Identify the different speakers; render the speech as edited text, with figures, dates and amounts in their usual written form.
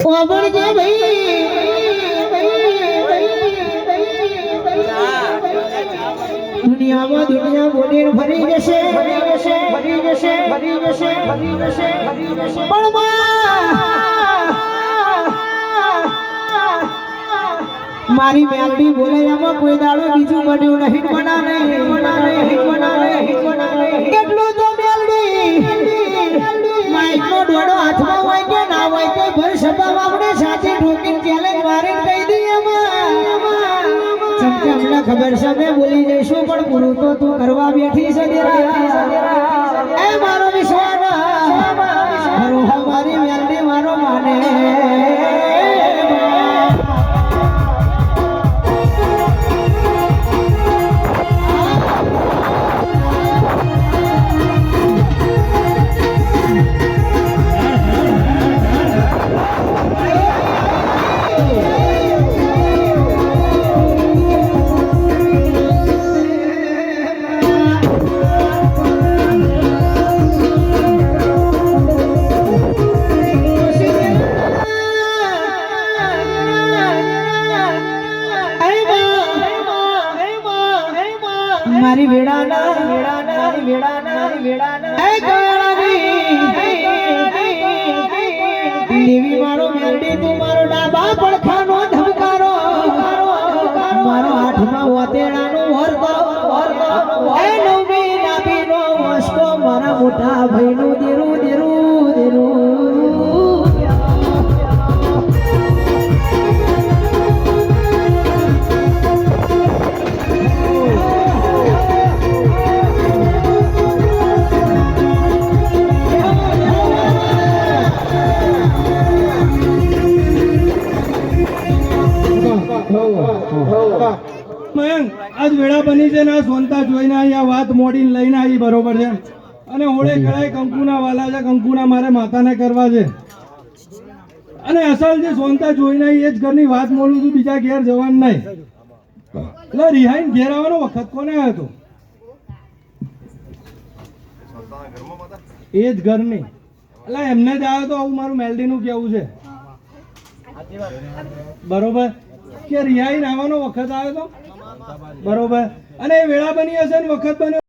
Speaker 1: ઓબળજે ભાઈ દુનિયામાં દુનિયા બોલીને ફરી જશે પણ મારી મેલડી બોલે એમાં કોઈ દાડો બીજું બન્યું નહીં એટલું તો મેલડી માઈકનો ડોડો હાથમાં હોય કે ના હોય તો ભર સભા આપણે સાથે ઠોકીને ચેલેન્જ મારીને કહી દઈએ ચમકે અમને ખબર છે અમે બોલી જઈશું પણ પૂરું તો તું કરવા બેઠી છે એ મારો વિશ્વાસ મારી મેલડી મારો માને મારી વેડાના એ દેવી મારો મેલડી તું મારો ડાબા પડખાનો ધબકારો મારો હાથમાં વતેડાનો વરતો એ નવમી નાભીનો વસકો મારા મોટા ભાઈનું દેરું
Speaker 2: આજ વેળા બની છે ને સોનતા જોઈને અહીંયા વાત મોડીને લઈને આવી બરોબર છે અને હોળે કળાય કંકુના વાલા છે કંકુના મારે માતાને કરવા છે અને અસલ જે સોનતા જોઈને આવી એ જ ઘરની વાત મોડું છું બીજા ઘેર જવાનું નહીં એટલે રિહાઈને ઘેર આવવાનો વખત કોને હતો એ જ ઘરની એટલે એમને જ આવ્યો તો આવું મારું મેલડીનું કેવું છે બરોબર કે રિહાઈને આવવાનો વખત આવ્યો તો બરોબર અને એ વેળા બની હશે ને વખત બન્યો